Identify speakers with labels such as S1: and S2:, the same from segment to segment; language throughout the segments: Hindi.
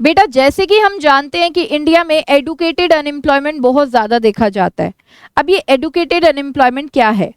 S1: बेटा जैसे कि हम जानते हैं कि इंडिया में एडुकेटेड अनएम्प्लॉयमेंट बहुत ज़्यादा देखा जाता है। अब ये एडुकेटेड अनएम्प्लॉयमेंट क्या है?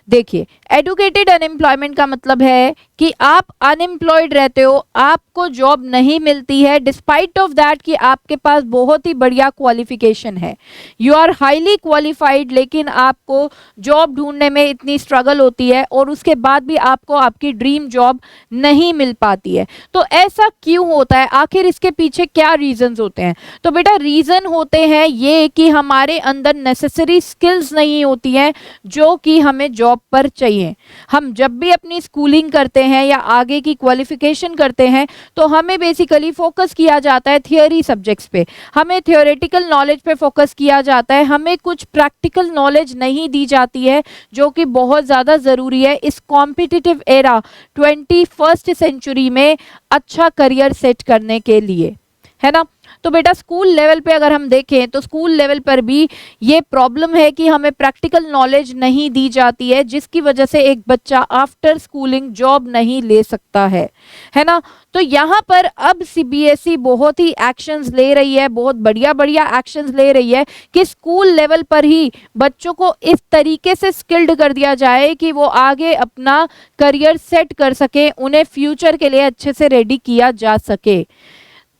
S1: देखिए, एडुकेटेड अनएम्प्लॉयमेंट का मतलब है कि आप अनएम्प्लॉयड रहते हो, आपको जॉब नहीं मिलती है डिस्पाइट ऑफ दैट कि आपके पास बहुत ही बढ़िया क्वालिफिकेशन है, यू आर हाईली क्वालिफाइड, लेकिन आपको जॉब ढूंढने में इतनी स्ट्रगल होती है और उसके बाद भी आपको आपकी ड्रीम जॉब नहीं मिल पाती है। तो ऐसा क्यों होता है? आखिर इसके पीछे क्या रीजंस होते हैं? तो बेटा रीजन होते हैं ये कि हमारे अंदर नेसेसरी स्किल्स नहीं होती हैं जो कि हमें जॉब पर चाहिए। हम जब भी अपनी स्कूलिंग करते हैं या आगे की क्वालिफिकेशन करते हैं तो हमें बेसिकली फोकस किया जाता है थियोरी सब्जेक्ट्स पे, हमें थियोरेटिकल नॉलेज पे फोकस किया जाता है, हमें कुछ प्रैक्टिकल नॉलेज नहीं दी जाती है जो कि बहुत ज़्यादा ज़रूरी है इस कॉम्पिटिटिव एरा 21st सेंचुरी में अच्छा करियर सेट करने के लिए, है ना। तो बेटा स्कूल लेवल पे अगर हम देखें तो स्कूल लेवल पर भी ये प्रॉब्लम है कि हमें प्रैक्टिकल नॉलेज नहीं दी जाती है, जिसकी वजह से एक बच्चा आफ्टर स्कूलिंग जॉब नहीं ले सकता है ना। तो यहाँ पर अब सीबीएसई बहुत ही एक्शंस ले रही है, बहुत बढ़िया बढ़िया एक्शंस ले रही है कि स्कूल लेवल पर ही बच्चों को इस तरीके से स्किल्ड कर दिया जाए कि वो आगे अपना करियर सेट कर सके, उन्हें फ्यूचर के लिए अच्छे से रेडी किया जा सके।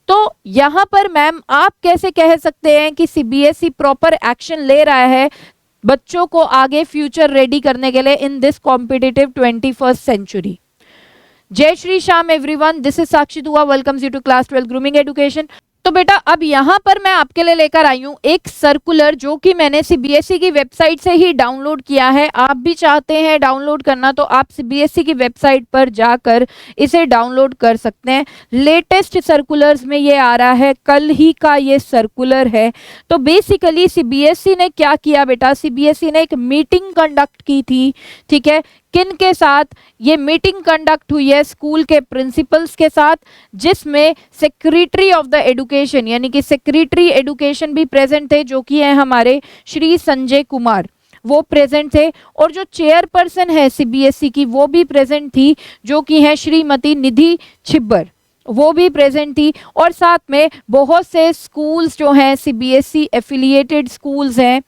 S1: तो यहाँ पर मैम आप कैसे कह सकते हैं कि सीबीएसई प्रॉपर एक्शन ले रहा है बच्चों को आगे फ्यूचर रेडी करने के लिए in this competitive 21st century? जय Shri Shyam everyone, this is Sakshi Dua, welcomes you to class 12 grooming education. तो बेटा अब यहाँ पर मैं आपके लिए लेकर आई हूँ एक सर्कुलर जो कि मैंने सीबीएसई की वेबसाइट से ही डाउनलोड किया है। आप भी चाहते हैं डाउनलोड करना तो आप सीबीएसई की वेबसाइट पर जाकर इसे डाउनलोड कर सकते हैं। लेटेस्ट सर्कुलर्स में ये आ रहा है, कल ही का ये सर्कुलर है। तो बेसिकली सीबीएसई ने क्या किया बेटा, सीबीएसई ने एक मीटिंग कंडक्ट की थी, ठीक है। किन के साथ ये मीटिंग कंडक्ट हुई है? स्कूल के प्रिंसिपल्स के साथ, जिसमें सेक्रेटरी ऑफ द एजुकेशन यानी कि सेक्रेटरी एजुकेशन भी प्रेजेंट थे जो कि है हमारे श्री संजय कुमार, वो प्रेजेंट थे। और जो चेयरपर्सन है सीबीएसई की वो भी प्रेजेंट थी जो कि है श्रीमती निधि छिब्बर, वो भी प्रेजेंट थी। और साथ में बहुत से स्कूल्स जो हैं सीबीएसई एफिलिएटेड स्कूल्स हैं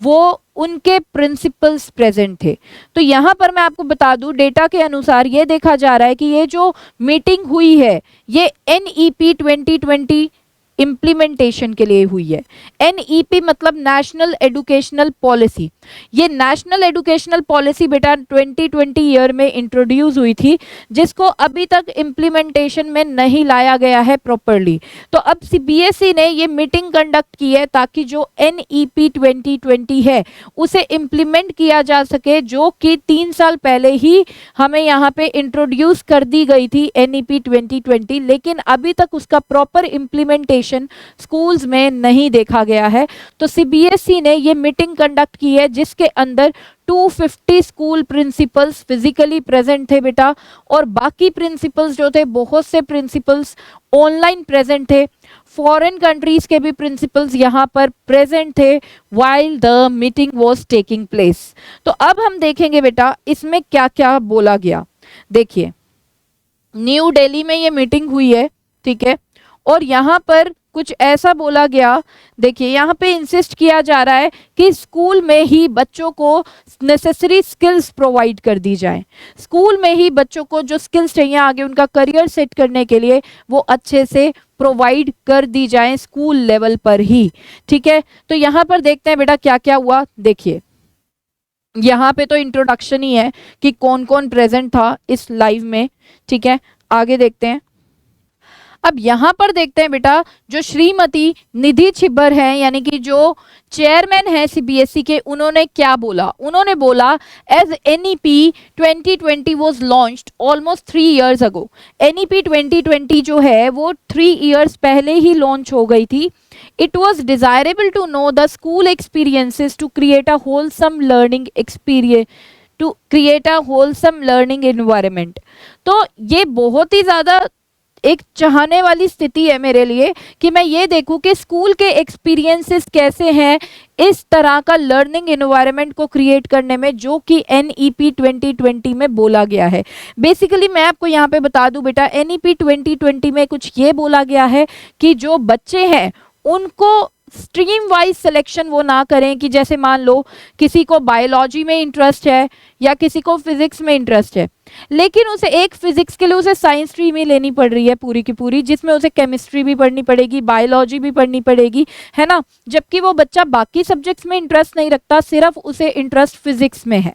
S1: वो उनके प्रिंसिपल्स प्रेजेंट थे। तो यहाँ पर मैं आपको बता दूं डेटा के अनुसार ये देखा जा रहा है कि ये जो मीटिंग हुई है ये एनईपी 2020 इम्प्लीमेंटेशन के लिए हुई है। एनईपी मतलब नेशनल एजुकेशनल पॉलिसी। ये नेशनल एजुकेशनल पॉलिसी बेटा 2020 ईयर में इंट्रोड्यूस हुई थी, जिसको अभी तक इम्प्लीमेंटेशन में नहीं लाया गया है प्रॉपरली। तो अब सीबीएसई ने ये मीटिंग कंडक्ट की है ताकि जो एनईपी 2020 है उसे इम्प्लीमेंट किया जा सके, जो कि 3 साल पहले ही हमें यहाँ पे इंट्रोड्यूस कर दी गई थी एनईपी 2020, लेकिन अभी तक उसका प्रॉपर इम्प्लीमेंटेशन स्कूल्स में नहीं देखा गया है। तो सीबीएसई ने ये मीटिंग कंडक्ट की है जिसके अंदर 250 स्कूल प्रिंसिपल्स फिजिकली प्रेजेंट थे बेटा, और बाकी प्रिंसिपल्स जो थे, बहुत से प्रिंसिपल्स ऑनलाइन प्रेजेंट थे। फॉरेन कंट्रीज के भी प्रिंसिपल्स यहाँ पर प्रेजेंट थे while the meeting was taking place. तो अब हम देखेंगे बेटा इसमें क्या क्या बोला गया। देखिए न्यू दिल्ली में ये मीटिंग हुई है, ठीक है, और यहाँ पर कुछ ऐसा बोला गया। देखिए यहाँ पे इंसिस्ट किया जा रहा है कि स्कूल में ही बच्चों को नेसेसरी स्किल्स प्रोवाइड कर दी जाए, स्कूल में ही बच्चों को जो स्किल्स चाहिए आगे उनका करियर सेट करने के लिए वो अच्छे से प्रोवाइड कर दी जाए स्कूल लेवल पर ही, ठीक है। तो यहाँ पर देखते हैं बेटा क्या क्या हुआ। देखिए यहाँ पे तो इंट्रोडक्शन ही है कि कौन कौन प्रेजेंट था इस लाइव में, ठीक है। आगे देखते हैं। अब यहाँ पर देखते हैं बेटा जो श्रीमती निधि छिब्बर हैं यानी कि जो चेयरमैन है सीबीएसई के, उन्होंने क्या बोला? उन्होंने बोला as NEP 2020 was launched almost 3 years ago. NEP 2020 जो है वो 3 इयर्स पहले ही लॉन्च हो गई थी। It was desirable to know the school experiences to create a wholesome learning experience, to create a wholesome learning environment. तो ये बहुत ही ज़्यादा एक चाहने वाली स्थिति है मेरे लिए कि मैं ये देखूं कि स्कूल के एक्सपीरियंसेस कैसे हैं इस तरह का लर्निंग एनवायरनमेंट को क्रिएट करने में, जो कि NEP 2020 में बोला गया है। बेसिकली मैं आपको यहाँ पे बता दूं बेटा, NEP 2020 में कुछ ये बोला गया है कि जो बच्चे हैं उनको स्ट्रीम वाइज सिलेक्शन वो ना करें, कि जैसे मान लो किसी को बायोलॉजी में इंटरेस्ट है या किसी को फिजिक्स में इंटरेस्ट है, लेकिन उसे एक फिजिक्स के लिए उसे साइंस स्ट्रीम ही लेनी पड़ रही है पूरी की पूरी, जिसमें उसे केमिस्ट्री भी पढ़नी पड़ेगी, बायोलॉजी भी पढ़नी पड़ेगी, है ना, जबकि वो बच्चा बाकी सब्जेक्ट्स में इंटरेस्ट नहीं रखता, सिर्फ उसे इंटरेस्ट फिजिक्स में है।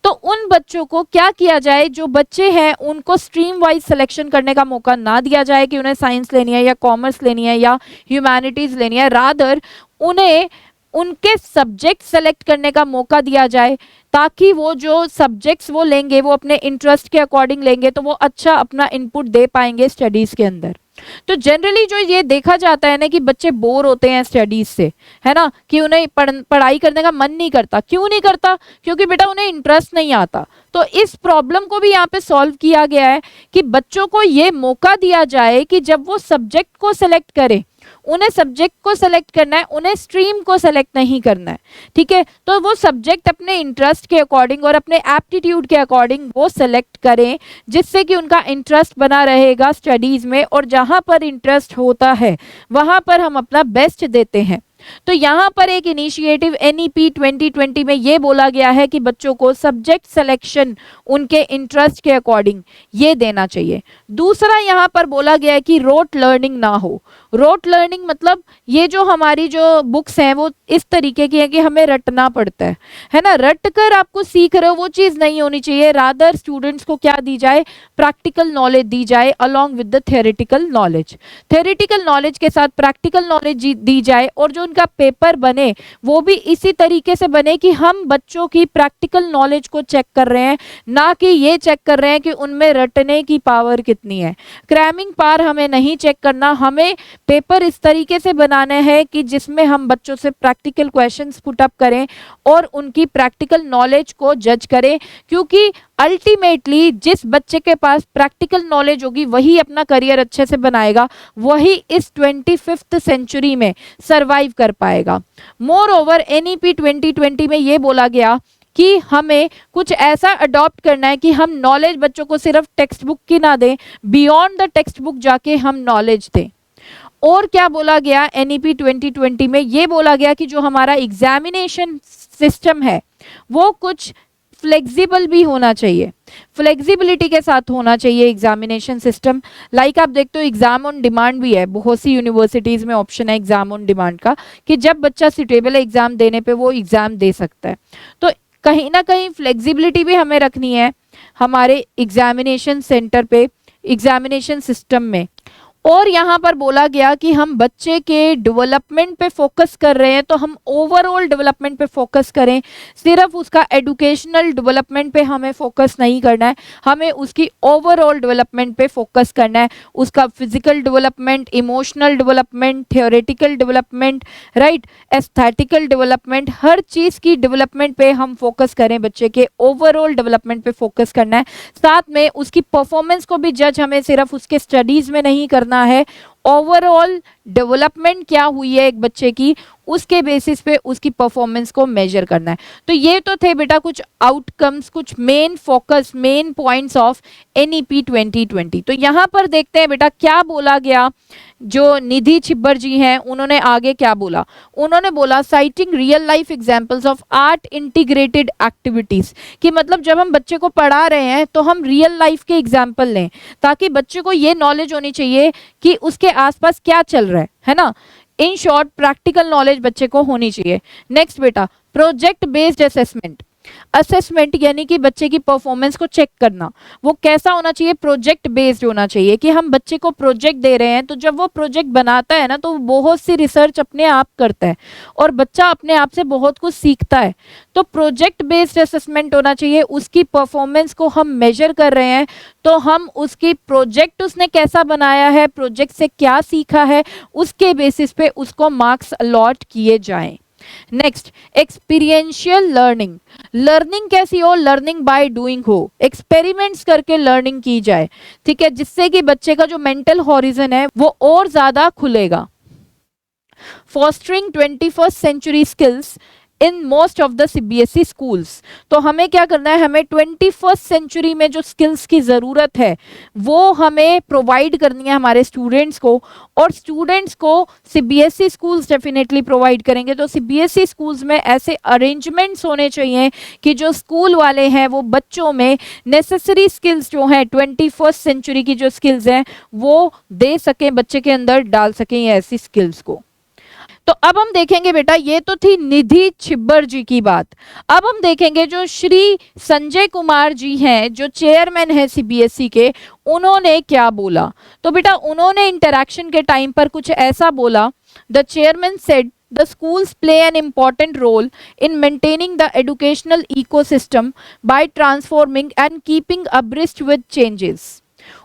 S1: तो उन बच्चों को क्या किया जाए, जो बच्चे हैं उनको स्ट्रीम वाइज सिलेक्शन करने का मौका ना दिया जाए कि उन्हें साइंस लेनी है या कॉमर्स लेनी है या ह्यूमैनिटीज लेनी है, रादर उन्हें उनके सब्जेक्ट सेलेक्ट करने का मौका दिया जाए, ताकि वो जो सब्जेक्ट्स वो लेंगे वो अपने इंटरेस्ट के अकॉर्डिंग लेंगे तो वो अच्छा अपना इनपुट दे पाएंगे स्टडीज के अंदर। तो जनरली जो ये देखा जाता है ना कि बच्चे बोर होते हैं स्टडीज से, है ना, कि उन्हें पढ़ाई करने का मन नहीं करता। क्यों नहीं करता? क्योंकि बेटा उन्हें इंटरेस्ट नहीं आता। तो इस प्रॉब्लम को भी यहाँ पे सॉल्व किया गया है कि बच्चों को ये मौका दिया जाए कि जब वो सब्जेक्ट को सिलेक्ट करें, उन्हें सब्जेक्ट को सेलेक्ट करना है, उन्हें स्ट्रीम को सेलेक्ट नहीं करना है, ठीक है। तो वो सब्जेक्ट अपने इंटरेस्ट के अकॉर्डिंग और अपने एप्टीट्यूड के अकॉर्डिंग वो सेलेक्ट करें, जिससे कि उनका इंटरेस्ट बना रहेगा स्टडीज में, और जहां पर इंटरेस्ट होता है वहां पर हम अपना बेस्ट देते हैं। तो यहाँ पर एक इनिशिएटिव NEP 2020 में ये बोला गया है कि बच्चों को सब्जेक्ट सिलेक्शन उनके इंटरेस्ट के अकॉर्डिंग ये देना चाहिए। दूसरा यहाँ पर बोला गया है कि रोट लर्निंग ना हो। रोट लर्निंग मतलब ये जो हमारी जो बुक्स हैं वो इस तरीके की है कि हमें रटना पड़ता है ना, रट कर आपको सीख रहे हो वो चीज़ नहीं होनी चाहिए। रादर स्टूडेंट्स को क्या दी जाए, प्रैक्टिकल नॉलेज दी जाए along with the theoretical knowledge. Theoretical knowledge के साथ प्रैक्टिकल नॉलेज दी जाए, और जो उनका पेपर बने वो भी इसी तरीके से बने कि हम बच्चों की प्रैक्टिकल नॉलेज को चेक कर रहे हैं, ना कि ये चेक कर रहे हैं कि उनमें रटने की पावर कितनी है। क्रैमिंग पावर हमें नहीं चेक करना, हमें पेपर इस तरीके से बनाने हैं कि जिसमें हम बच्चों से प्रैक्टिकल क्वेश्चंस पुट अप करें और उनकी प्रैक्टिकल नॉलेज को जज करें, क्योंकि अल्टीमेटली जिस बच्चे के पास प्रैक्टिकल नॉलेज होगी वही अपना करियर अच्छे से बनाएगा, वही इस 25th सेंचुरी में सरवाइव कर पाएगा। मोर ओवर NEP 2020 में ये बोला गया कि हमें कुछ ऐसा अडॉप्ट करना है कि हम नॉलेज बच्चों को सिर्फ टेक्स्ट बुक की ना दें, बियॉन्ड द टेक्स्ट बुक जाके हम नॉलेज दें। और क्या बोला गया NEP 2020 में, ये बोला गया कि जो हमारा एग्जामिनेशन सिस्टम है वो कुछ फ्लेक्सिबल भी होना चाहिए, फ्लेक्सिबिलिटी के साथ होना चाहिए एग्जामिनेशन सिस्टम। लाइक आप देखते हो एग्जाम ऑन डिमांड भी है, बहुत सी यूनिवर्सिटीज़ में ऑप्शन है एग्जाम ऑन डिमांड का, कि जब बच्चा सुटेबल है एग्जाम देने पे वो एग्जाम दे सकता है। तो कहीं ना कहीं फ्लेक्सिबिलिटी भी हमें रखनी है हमारे एग्जामिनेशन सेंटर पे, एग्जामिनेशन सिस्टम में। और यहाँ पर बोला गया कि हम बच्चे के डेवलपमेंट पे फोकस कर रहे हैं, तो हम ओवरऑल डेवलपमेंट पे फोकस करें, सिर्फ उसका एजुकेशनल डेवलपमेंट पे हमें फोकस नहीं करना है, हमें उसकी ओवरऑल डेवलपमेंट पे फोकस करना है। उसका physical development, emotional development, theoretical development, right, aesthetical development, हर चीज़ की डेवलपमेंट पे हम फोकस करें, बच्चे के ओवरऑल डेवलपमेंट पे फोकस करना है। साथ में उसकी परफॉर्मेंस को भी जज हमें सिर्फ उसके स्टडीज़ में नहीं करना है, ओवरऑल डेवलपमेंट क्या हुई है एक बच्चे की, उसके बेसिस पे उसकी परफॉर्मेंस को मेजर करना है। तो ये तो थे बेटा कुछ आउटकम्स, कुछ main focus, main points of NEP 2020। तो यहाँ पर देखते हैं बेटा क्या बोला गया। जो निधि छिब्बर जी हैं उन्होंने आगे क्या बोला, उन्होंने बोला citing real life examples of art integrated activities, कि मतलब जब हम बच्चे को पढ़ा रहे हैं तो हम रियल लाइफ के एग्जांपल लें, ताकि बच्चे को ये नॉलेज होनी चाहिए कि उसके आसपास क्या चल रहा है ना। इन शॉर्ट प्रैक्टिकल नॉलेज बच्चे को होनी चाहिए। नेक्स्ट बेटा प्रोजेक्ट बेस्ड असेसमेंट। असेसमेंट यानी कि बच्चे की परफॉर्मेंस को चेक करना, वो कैसा होना चाहिए, प्रोजेक्ट बेस्ड होना चाहिए, कि हम बच्चे को प्रोजेक्ट दे रहे हैं तो जब वो प्रोजेक्ट बनाता है ना तो बहुत सी रिसर्च अपने आप करता है और बच्चा अपने आप से बहुत कुछ सीखता है। तो प्रोजेक्ट बेस्ड असेसमेंट होना चाहिए, उसकी परफॉर्मेंस को हम मेजर कर रहे हैं तो हम उसकी प्रोजेक्ट उसने कैसा बनाया है, प्रोजेक्ट से क्या सीखा है, उसके बेसिस पे उसको मार्क्स अलॉट किए जाएं। Next, experiential learning. लर्निंग कैसी हो? लर्निंग बाय डूइंग हो, एक्सपेरिमेंट्स करके लर्निंग की जाए, ठीक है, जिससे कि बच्चे का जो मेंटल हॉरिजन है वो और ज्यादा खुलेगा। Fostering 21st century skills in most of the CBSE schools. तो हमें क्या करना है, हमें 21st सेंचुरी में जो स्किल्स की ज़रूरत है वो हमें प्रोवाइड करनी है हमारे स्टूडेंट्स को, और स्टूडेंट्स को सीबीएसई स्कूल्स डेफिनेटली प्रोवाइड करेंगे। तो सीबीएसई स्कूल्स में ऐसे अरेंजमेंट्स होने चाहिए कि जो स्कूल वाले हैं वो बच्चों में नेसेसरी स्किल्स जो हैं 21st सेंचुरी की जो स्किल्स हैं वो दे सकें, बच्चे के अंदर डाल सकें ये ऐसी स्किल्स को। तो अब हम देखेंगे बेटा, ये तो थी निधि छिब्बर जी की बात। अब हम देखेंगे जो श्री संजय कुमार जी हैं, जो चेयरमैन है सीबीएसई के, उन्होंने क्या बोला। तो बेटा उन्होंने इंटरैक्शन के टाइम पर कुछ ऐसा बोला। The chairman said the schools play an important role in maintaining the educational ecosystem by transforming and keeping abreast with changes.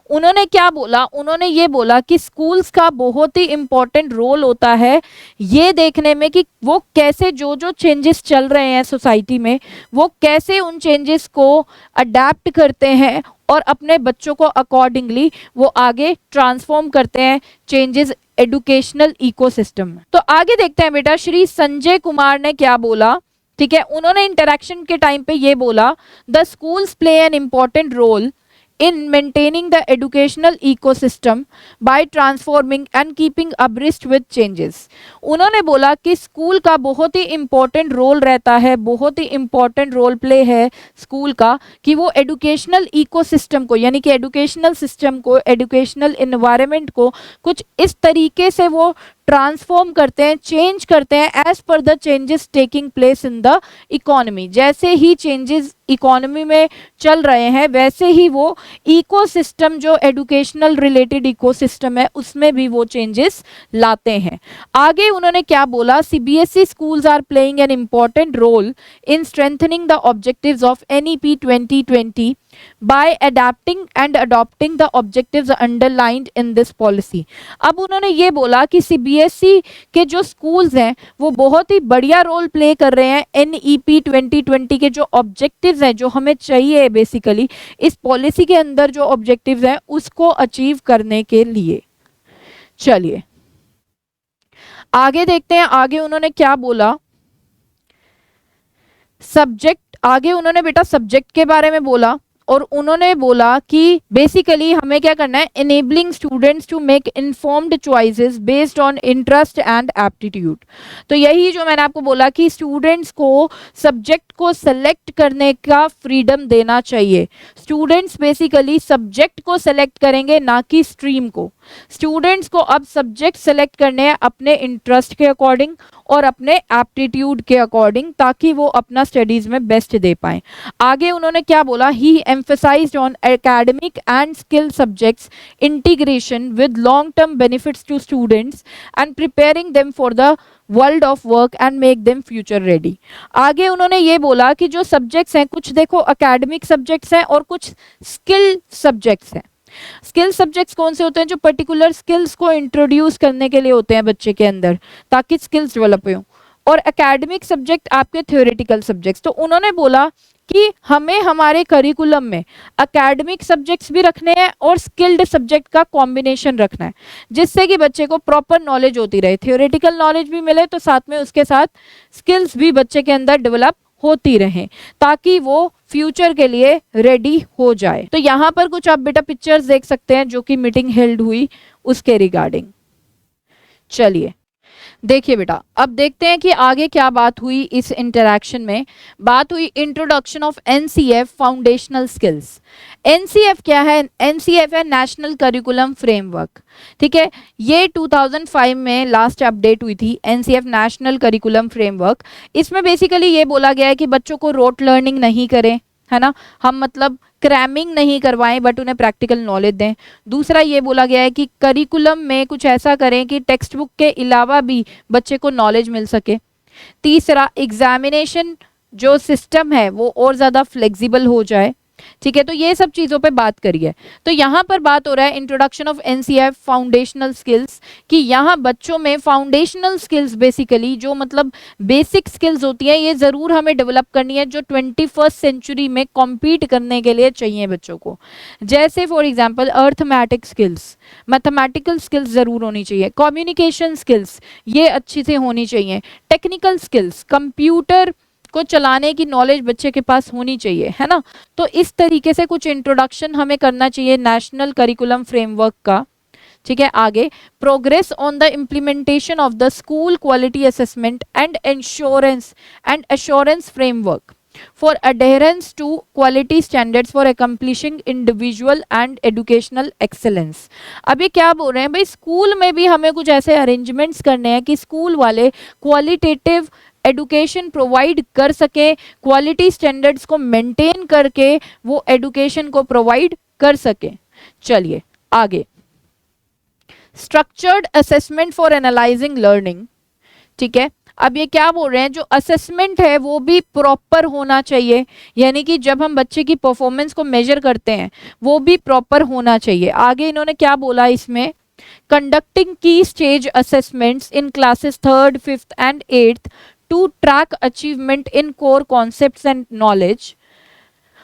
S1: उन्होंने क्या बोला, उन्होंने ये बोला कि स्कूल्स का बहुत ही इम्पोर्टेंट रोल होता है ये देखने में कि वो कैसे जो जो चेंजेस चल रहे हैं सोसाइटी में वो कैसे उन चेंजेस को अडेप्ट करते हैं और अपने बच्चों को अकॉर्डिंगली वो आगे ट्रांसफॉर्म करते हैं चेंजेस एजुकेशनल इकोसिस्टम में। तो आगे देखते हैं बेटा श्री संजय कुमार ने क्या बोला, ठीक है। उन्होंने इंटरेक्शन के टाइम पे ये बोला, the schools play an important role in maintaining the educational ecosystem by transforming and keeping abreast with changes. उन्होंने बोला कि स्कूल का बहुत ही इम्पोर्टेंट रोल रहता है, बहुत ही इम्पोर्टेंट रोल प्ले है स्कूल का कि वो एजुकेशनल इकोसिस्टम को, यानी कि एजुकेशनल सिस्टम को, एजुकेशनल इन्वायरमेंट को कुछ इस तरीके से वो ट्रांसफॉर्म करते हैं, चेंज करते हैं as per the changes taking place in the economy. जैसे ही चेंजेस इकोनॉमी में चल रहे हैं वैसे ही वो इकोसिस्टम जो एजुकेशनल रिलेटेड इकोसिस्टम है उसमें भी वो चेंजेस लाते हैं। आगे उन्होंने क्या बोला, CBSE schools are playing an important role in strengthening the objectives of NEP 2020 by adapting and adopting the objectives underlined in this policy। अब उन्होंने ये बोला कि सीबीएसई के जो स्कूल्स हैं वो बहुत ही बढ़िया रोल प्ले कर रहे हैं एनईपी 2020 के जो ऑब्जेक्टिव्स हैं, जो हमें चाहिए बेसिकली इस पॉलिसी के अंदर जो ऑब्जेक्टिव्स हैं उसको अचीव करने के लिए। चलिए आगे देखते हैं, आगे उन्होंने क्या बोला। सब्जेक्ट, आगे उन्होंने बेटा सब्जेक्ट के बारे में बोला और उन्होंने बोला कि बेसिकली हमें क्या करना है, enabling students to make informed choices based on interest and aptitude. तो यही जो मैंने आपको बोला कि स्टूडेंट्स को सब्जेक्ट को सेलेक्ट करने का फ्रीडम देना चाहिए। स्टूडेंट्स बेसिकली सब्जेक्ट को सेलेक्ट करेंगे ना कि स्ट्रीम को। स्टूडेंट्स को अब सब्जेक्ट सेलेक्ट करने हैं अपने इंटरेस्ट के अकॉर्डिंग और अपने एप्टीट्यूड के अकॉर्डिंग, ताकि वो अपना स्टडीज में बेस्ट दे पाएं। आगे उन्होंने क्या बोला, he emphasized on academic and skill subjects integration with long term benefits to students and preparing them for the world of work and make them future ready. आगे उन्होंने ये बोला कि जो सब्जेक्ट्स हैं, कुछ देखो एकेडमिक सब्जेक्ट्स हैं और कुछ स्किल सब्जेक्ट्स हैं। स्किल सब्जेक्ट्स कौन से होते हैं, जो पर्टिकुलर स्किल्स को इंट्रोड्यूस करने के लिए होते हैं बच्चे के अंदर ताकि स्किल्स डेवलप हो, और एकेडमिक सब्जेक्ट आपके थ्योरेटिकल सब्जेक्ट्स। तो उन्होंने बोला कि हमें हमारे करिकुलम में एकेडमिक सब्जेक्ट्स भी रखने हैं और स्किल्ड सब्जेक्ट का कॉम्बिनेशन रखना है, जिससे कि बच्चे को प्रॉपर नॉलेज होती रहे, थ्योरेटिकल नॉलेज भी मिले तो साथ में उसके साथ स्किल्स भी बच्चे के अंदर डेवलप होती रहें ताकि वो फ्यूचर के लिए रेडी हो जाए। तो यहाँ पर कुछ आप बेटा पिक्चर्स देख सकते हैं जो कि मीटिंग हेल्ड हुई उसके रिगार्डिंग। चलिए देखिए बेटा, अब देखते हैं कि आगे क्या बात हुई इस इंटरैक्शन में। बात हुई introduction of NCF foundational skills. NCF क्या है? एनसीएफ है नेशनल करिकुलम फ्रेमवर्क, ठीक है। ये 2005 में लास्ट अपडेट हुई थी, एनसीएफ नेशनल करिकुलम फ्रेमवर्क। इसमें बेसिकली ये बोला गया है कि बच्चों को रोट लर्निंग नहीं करें, है ना, हम मतलब क्रैमिंग नहीं करवाएं बट उन्हें प्रैक्टिकल नॉलेज दें। दूसरा ये बोला गया है कि करिकुलम में कुछ ऐसा करें कि टेक्स्ट बुक के अलावा भी बच्चे को नॉलेज मिल सके। तीसरा, एग्जामिनेशन जो सिस्टम है वो और ज़्यादा फ्लेक्सिबल हो जाए। ठीक है, तो ये सब चीजों पे बात करी है। तो यहाँ पर बात हो रहा है introduction of NCF foundational skills, कि यहाँ बच्चों में फाउंडेशनल स्किल्स बेसिकली जो मतलब बेसिक स्किल्स होती हैं ये जरूर हमें डेवलप करनी है जो 21st सेंचुरी में कॉम्पीट करने के लिए चाहिए बच्चों को। जैसे for example arithmetic skills, mathematical skills जरूर होनी चाहिए, कम्युनिकेशन स्किल्स ये अच्छी से होनी चाहिए, टेक्निकल स्किल्स कंप्यूटर को चलाने की नॉलेज बच्चे के पास होनी चाहिए, है ना। तो इस तरीके से कुछ इंट्रोडक्शन हमें करना चाहिए नेशनल करिकुलम फ्रेमवर्क का। ठीक है, आगे progress on the implementation of the school quality assessment and assurance framework for adherence to quality standards for accomplishing individual and educational excellence। अब ये क्या बोल रहे हैं भाई, स्कूल में भी हमें कुछ ऐसे अरेंजमेंट्स करने हैं कि स्कूल वाले क्वालिटेटिव एडुकेशन प्रोवाइड कर सके, क्वालिटी स्टैंडर्ड्स को मेंटेन करके वो एडुकेशन को प्रोवाइड कर सके। चलिए आगे, structured assessment for analysing learning. ठीक है, अब ये क्या बोल रहे हैं, जो असेसमेंट है वो भी प्रॉपर होना चाहिए, यानी कि जब हम बच्चे की परफॉर्मेंस को मेजर करते हैं वो भी प्रॉपर होना चाहिए। आगे इन्होंने क्या बोला इसमें, conducting key stage assessments in classes 3rd, 5th and 8th to track achievement in core concepts and knowledge,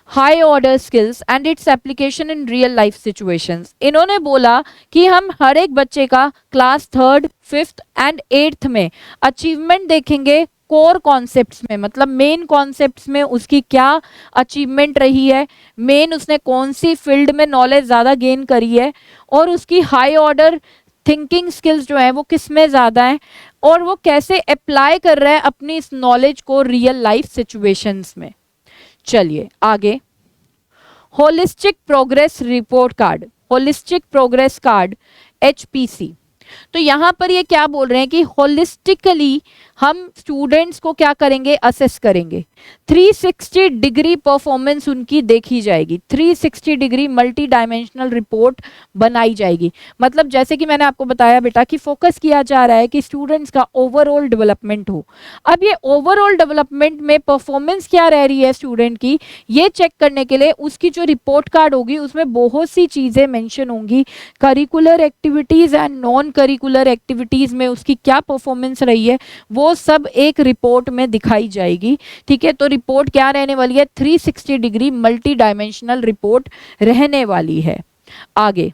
S1: high order skills and its application in real life situations. इन्होंने बोला कि हम हर एक बच्चे का class 3rd, 5th and 8th में अचीवमेंट देखेंगे कोर कॉन्सेप्ट्स में, मतलब मेन कॉन्सेप्ट्स में उसकी क्या अचीवमेंट रही है, मेन उसने कौन सी फील्ड में नॉलेज ज़्यादा गेन करी है, और उसकी हाई ऑर्डर थिंकिंग स्किल्स जो है वो किस में ज़्यादा है, और वो कैसे अप्लाई कर रहा है अपनी इस नॉलेज को रियल लाइफ सिचुएशंस में। चलिए आगे, holistic progress report card, holistic progress card HPC। तो यहाँ पर ये क्या बोल रहे हैं कि होलिस्टिकली हम स्टूडेंट्स को क्या करेंगे, असेस करेंगे, 360 डिग्री परफॉर्मेंस उनकी देखी जाएगी, 360 डिग्री मल्टी डायमेंशनल रिपोर्ट बनाई जाएगी। मतलब जैसे कि मैंने आपको बताया बेटा कि फोकस किया जा रहा है कि स्टूडेंट्स का ओवरऑल डेवलपमेंट हो। अब ये ओवरऑल डेवलपमेंट में परफॉर्मेंस क्या रह रही है स्टूडेंट की, ये चेक करने के लिए उसकी जो रिपोर्ट कार्ड होगी उसमें बहुत सी चीज़ें मेंशन होंगी, curricular activities and non curricular activities में उसकी क्या परफॉर्मेंस रही है वो सब एक रिपोर्ट में दिखाई जाएगी। ठीक है, तो रिपोर्ट क्या रहने वाली है, 360 डिग्री मल्टी डायमेंशनल रिपोर्ट रहने वाली है। आगे,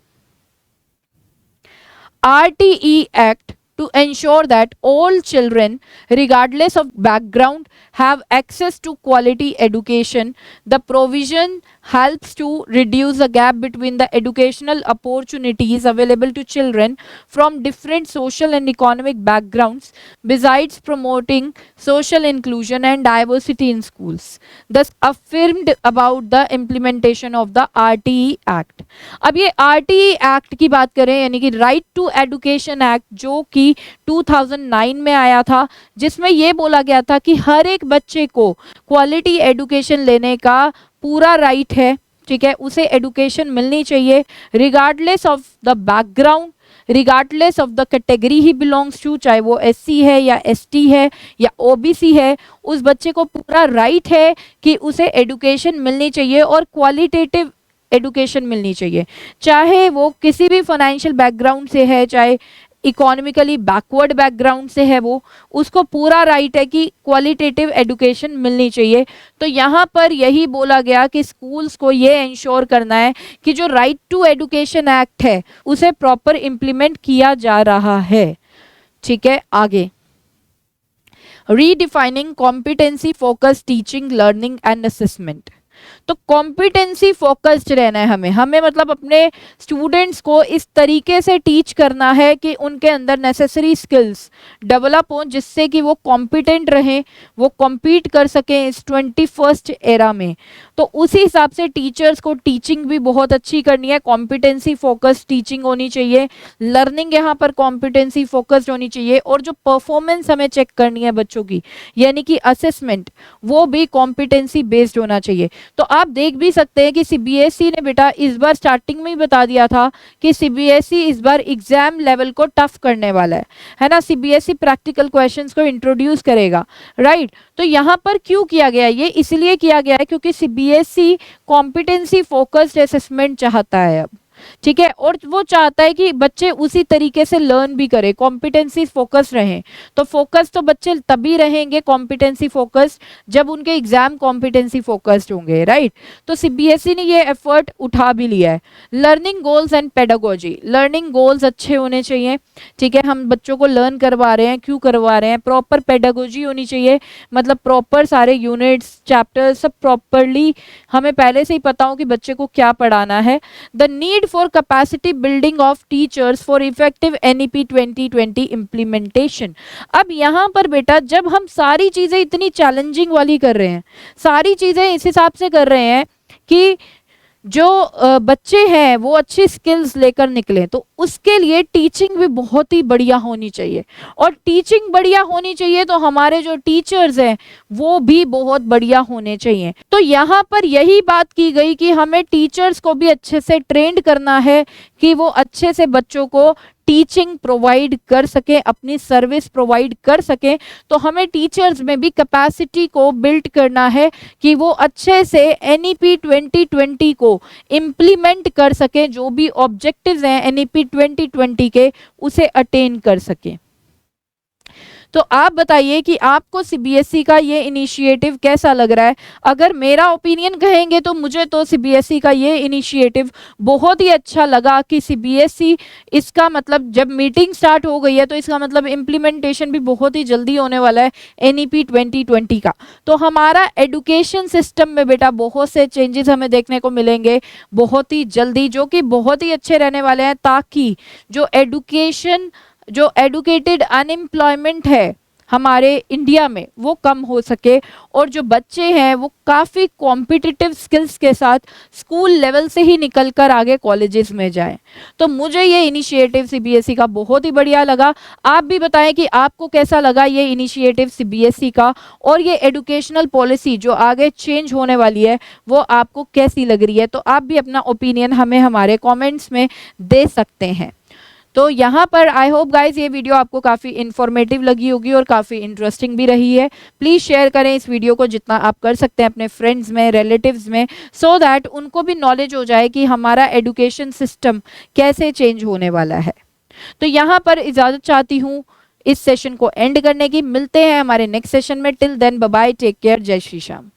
S1: RTE act to ensure that all children regardless of background have access to quality education. The provision helps to reduce the gap between the educational opportunities available to children from different social and economic backgrounds, besides promoting social inclusion and diversity in schools. Thus affirmed about the implementation of the RTE Act. अब ये RTE Act की बात करें, यानी कि राइट टू एडुकेशन एक्ट, जो कि 2009 में आया था, जिसमें ये बोला गया था कि हर एक बच्चे को क्वालिटी एडुकेशन लेने का पूरा राइट है। ठीक है, उसे एडुकेशन मिलनी चाहिए regardless of the background, regardless of the category he belongs to, चाहे वो SC है या ST है या OBC है, उस बच्चे को पूरा राइट है कि उसे एडुकेशन मिलनी चाहिए और क्वालिटेटिव एडुकेशन मिलनी चाहिए, चाहे वो किसी भी फाइनेंशियल बैकग्राउंड से है, चाहे इकोनॉमिकली बैकवर्ड बैकग्राउंड से है, वो उसको पूरा राइट है कि क्वालिटेटिव एडुकेशन मिलनी चाहिए। तो यहाँ पर यही बोला गया कि स्कूल्स को ये इंश्योर करना है कि जो राइट टू एडुकेशन एक्ट है उसे प्रॉपर इम्प्लीमेंट किया जा रहा है। ठीक है, आगे, redefining competency focus teaching learning and assessment. तो कॉम्पिटेंसी फोकस्ड रहना है हमें मतलब अपने स्टूडेंट्स को इस तरीके से टीच करना है कि उनके अंदर नेसेसरी स्किल्स डेवलप हों जिससे कि वो कॉम्पिटेंट रहें, वो कॉम्पीट कर सकें इस 21st एरा में। तो उसी हिसाब से टीचर्स को टीचिंग भी बहुत अच्छी करनी है, कॉम्पिटेंसी फोकस्ड टीचिंग होनी चाहिए, लर्निंग यहाँ पर कॉम्पिटेंसी फोकस्ड होनी चाहिए, और जो परफॉर्मेंस हमें चेक करनी है बच्चों की यानी कि असेसमेंट, वो भी कॉम्पिटेंसी बेस्ड होना चाहिए। तो आप देख भी सकते हैं कि सीबीएसई ने बेटा इस बार स्टार्टिंग में ही बता दिया था कि सीबीएसई इस बार एग्जाम लेवल को टफ करने वाला है ना। सीबीएसई प्रैक्टिकल क्वेश्चंस को इंट्रोड्यूस करेगा, राइट। तो यहाँ पर क्यों किया गया, ये इसलिए किया गया है क्योंकि सीबीएसई कॉम्पिटेंसी फोकस्ड असेसमेंट चाहता है अब, ठीक है। और वो चाहता है कि बच्चे उसी तरीके से लर्न भी करें, कॉम्पिटेंसी फोकस रहें। तो फोकस तो बच्चे तभी रहेंगे कॉम्पिटेंसी फोकस्ड जब उनके एग्जाम कॉम्पिटेंसी फोकस्ड होंगे, राइट। तो सीबीएसई ने ये एफर्ट उठा भी लिया है। Learning goals and pedagogy, learning goals अच्छे होने चाहिए, ठीक है। हम बच्चों को लर्न करवा रहे हैं, क्यों करवा रहे हैं, प्रॉपर पेडागोजी होनी चाहिए, मतलब प्रॉपर सारे यूनिट्स चैप्टर्स सब प्रॉपरली हमें पहले से ही पता हो कि बच्चे को क्या पढ़ाना है। The need for capacity building of teachers for effective NEP 2020 implementation। अब यहाँ पर बेटा जब हम सारी चीजें इतनी चैलेंजिंग वाली कर रहे हैं, सारी चीजें इस हिसाब से कर रहे हैं कि जो बच्चे हैं वो अच्छी स्किल्स लेकर निकलें, तो उसके लिए टीचिंग भी बहुत ही बढ़िया होनी चाहिए। और टीचिंग बढ़िया होनी चाहिए तो हमारे जो टीचर्स हैं वो भी बहुत बढ़िया होने चाहिए। तो यहाँ पर यही बात की गई कि हमें टीचर्स को भी अच्छे से ट्रेंड करना है कि वो अच्छे से बच्चों को टीचिंग प्रोवाइड कर सके, अपनी सर्विस प्रोवाइड कर सके। तो हमें टीचर्स में भी कैपेसिटी को बिल्ड करना है कि वो अच्छे से एनईपी 2020 को इम्प्लीमेंट कर सके, जो भी ऑब्जेक्टिव्स हैं एनईपी 2020 के उसे अटेन कर सके। तो आप बताइए कि आपको सीबीएसई का ये इनिशिएटिव कैसा लग रहा है। अगर मेरा ओपिनियन कहेंगे तो मुझे तो सीबीएसई का ये इनिशिएटिव बहुत ही अच्छा लगा कि सीबीएसई इसका मतलब जब मीटिंग स्टार्ट हो गई है तो इसका मतलब इम्प्लीमेंटेशन भी बहुत ही जल्दी होने वाला है एनईपी 2020 का। तो हमारा एजुकेशन सिस्टम में बेटा बहुत से चेंजेस हमें देखने को मिलेंगे बहुत ही जल्दी, जो कि बहुत ही अच्छे रहने वाले हैं, ताकि जो एडुकेटेड अनएम्प्लॉयमेंट है हमारे इंडिया में वो कम हो सके और जो बच्चे हैं वो काफ़ी कॉम्पिटिटिव स्किल्स के साथ स्कूल लेवल से ही निकलकर आगे कॉलेजेस में जाएं। तो मुझे ये इनिशिएटिव सीबीएसई का बहुत ही बढ़िया लगा। आप भी बताएं कि आपको कैसा लगा ये इनिशिएटिव सीबीएसई का, और ये एजुकेशनल पॉलिसी जो आगे चेंज होने वाली है वो आपको कैसी लग रही है। तो आप भी अपना ओपिनियन हमें हमारे कॉमेंट्स में दे सकते हैं। तो यहाँ पर आई होप गाइज ये वीडियो आपको काफ़ी इन्फॉर्मेटिव लगी होगी और काफ़ी इंटरेस्टिंग भी रही है। प्लीज़ शेयर करें इस वीडियो को जितना आप कर सकते हैं अपने फ्रेंड्स में, रिलेटिव्स में, सो दैट उनको भी नॉलेज हो जाए कि हमारा एजुकेशन सिस्टम कैसे चेंज होने वाला है। तो यहाँ पर इजाज़त चाहती हूँ इस सेशन को एंड करने की। मिलते हैं हमारे नेक्स्ट सेशन में। Till then bye bye, take care, जय श्री श्याम।